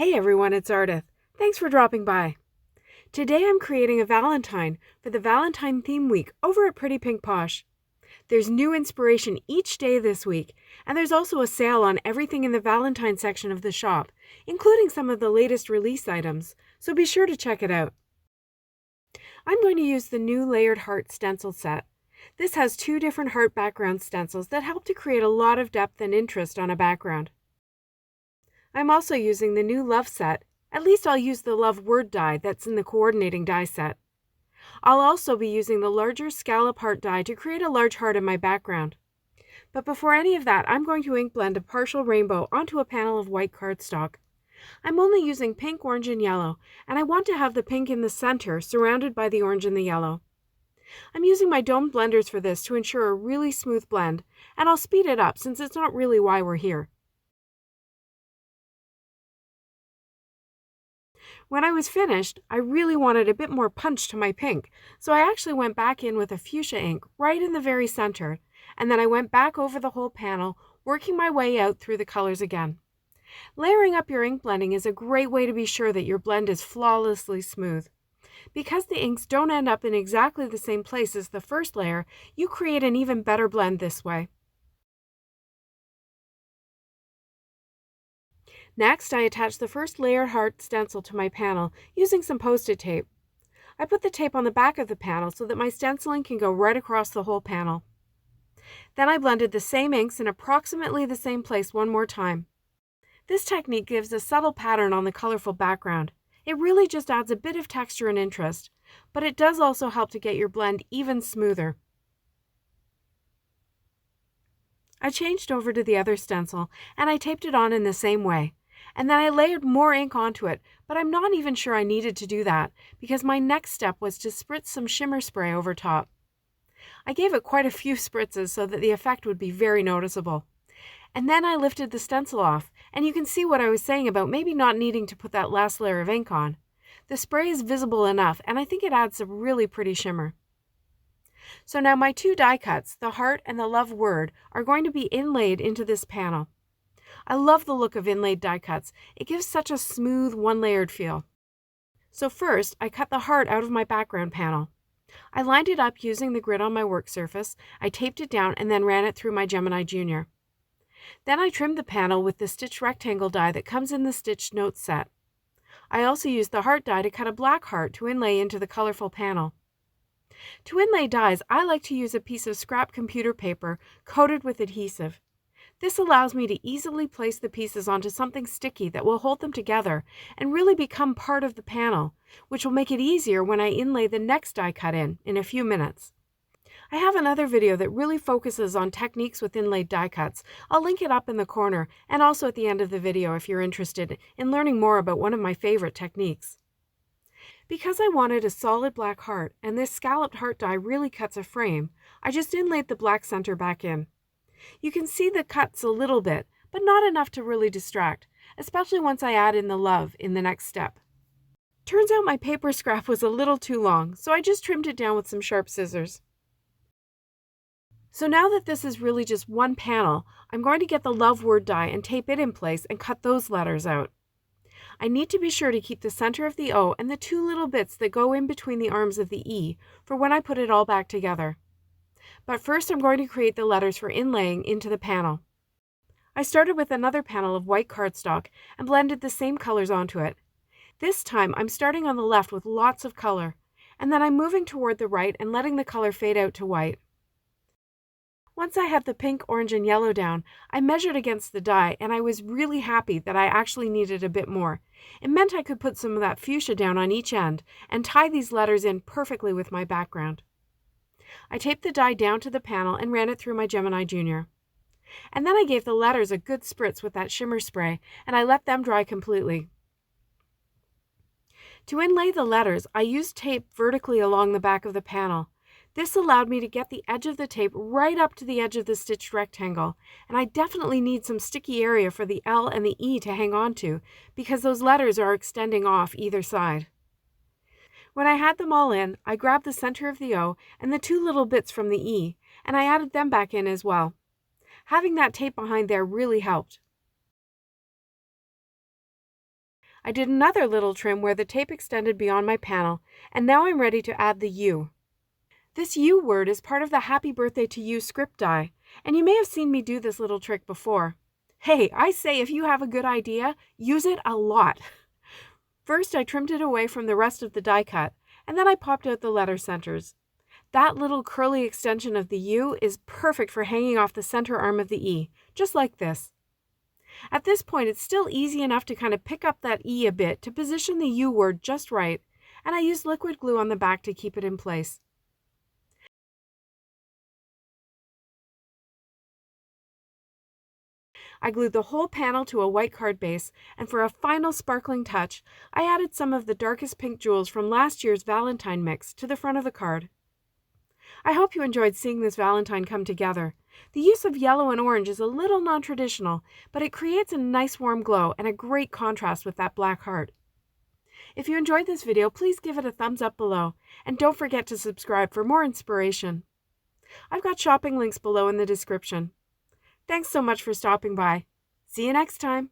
Hey everyone, it's Ardith. Thanks for dropping by. Today I'm creating a Valentine for the Valentine theme week over at Pretty Pink Posh. There's new inspiration each day this week, and there's also a sale on everything in the Valentine section of the shop, including some of the latest release items, so be sure to check it out. I'm going to use the new Layered Heart stencil set. This has 2 different heart background stencils that help to create a lot of depth and interest on a background. I'm also using the new Love set. At least I'll use the Love word die that's in the coordinating die set. I'll also be using the larger Scallop heart die to create a large heart in my background. But before any of that, I'm going to ink blend a partial rainbow onto a panel of white cardstock. I'm only using pink, orange, and yellow, and I want to have the pink in the center surrounded by the orange and the yellow. I'm using my domed blenders for this to ensure a really smooth blend, and I'll speed it up since it's not really why we're here. When I was finished, I really wanted a bit more punch to my pink, so I actually went back in with a fuchsia ink right in the very center, and then I went back over the whole panel, working my way out through the colors again. Layering up your ink blending is a great way to be sure that your blend is flawlessly smooth. Because the inks don't end up in exactly the same place as the first layer, you create an even better blend this way. Next, I attach the first layered heart stencil to my panel using some Post-it tape. I put the tape on the back of the panel so that my stenciling can go right across the whole panel. Then I blended the same inks in approximately the same place one more time. This technique gives a subtle pattern on the colorful background. It really just adds a bit of texture and interest, but it does also help to get your blend even smoother. I changed over to the other stencil and I taped it on in the same way. And then I layered more ink onto it, but I'm not even sure I needed to do that because my next step was to spritz some shimmer spray over top. I gave it quite a few spritzes so that the effect would be very noticeable. And then I lifted the stencil off, and you can see what I was saying about maybe not needing to put that last layer of ink on. The spray is visible enough, and I think it adds a really pretty shimmer. So now my 2 die cuts, the heart and the love word, are going to be inlaid into this panel. I love the look of inlaid die cuts. It gives such a smooth, one-layered feel. So first, I cut the heart out of my background panel. I lined it up using the grid on my work surface, I taped it down, and then ran it through my Gemini Junior. Then I trimmed the panel with the stitched rectangle die that comes in the stitched notes set. I also used the heart die to cut a black heart to inlay into the colorful panel. To inlay dies, I like to use a piece of scrap computer paper coated with adhesive. This allows me to easily place the pieces onto something sticky that will hold them together and really become part of the panel, which will make it easier when I inlay the next die cut in a few minutes. I have another video that really focuses on techniques with inlaid die cuts. I'll link it up in the corner and also at the end of the video if you're interested in learning more about one of my favorite techniques. Because I wanted a solid black heart and this scalloped heart die really cuts a frame, I just inlaid the black center back in. You can see the cuts a little bit, but not enough to really distract, especially once I add in the love in the next step. Turns out my paper scrap was a little too long, so I just trimmed it down with some sharp scissors. So now that this is really just one panel, I'm going to get the love word die and tape it in place and cut those letters out. I need to be sure to keep the center of the O and the 2 little bits that go in between the arms of the E for when I put it all back together. But first I'm going to create the letters for inlaying into the panel. I started with another panel of white cardstock and blended the same colors onto it. This time I'm starting on the left with lots of color, and then I'm moving toward the right and letting the color fade out to white. Once I had the pink, orange, and yellow down, I measured against the die, and I was really happy that I actually needed a bit more. It meant I could put some of that fuchsia down on each end and tie these letters in perfectly with my background. I taped the die down to the panel and ran it through my Gemini Junior. And then I gave the letters a good spritz with that shimmer spray, and I let them dry completely. To inlay the letters, I used tape vertically along the back of the panel. This allowed me to get the edge of the tape right up to the edge of the stitched rectangle, and I definitely need some sticky area for the L and the E to hang on to because those letters are extending off either side. When I had them all in, I grabbed the center of the O and the 2 little bits from the E, and I added them back in as well. Having that tape behind there really helped. I did another little trim where the tape extended beyond my panel, and now I'm ready to add the U. This U word is part of the Happy Birthday to You script die, and you may have seen me do this little trick before. Hey, I say if you have a good idea, use it a lot. First, I trimmed it away from the rest of the die cut, and then I popped out the letter centers. That little curly extension of the U is perfect for hanging off the center arm of the E, just like this. At this point, it's still easy enough to kind of pick up that E a bit to position the U word just right, and I used liquid glue on the back to keep it in place. I glued the whole panel to a white card base, and for a final sparkling touch, I added some of the darkest pink jewels from last year's Valentine mix to the front of the card. I hope you enjoyed seeing this Valentine come together. The use of yellow and orange is a little non-traditional, but it creates a nice warm glow and a great contrast with that black heart. If you enjoyed this video, please give it a thumbs up below, and don't forget to subscribe for more inspiration. I've got shopping links below in the description. Thanks so much for stopping by. See you next time.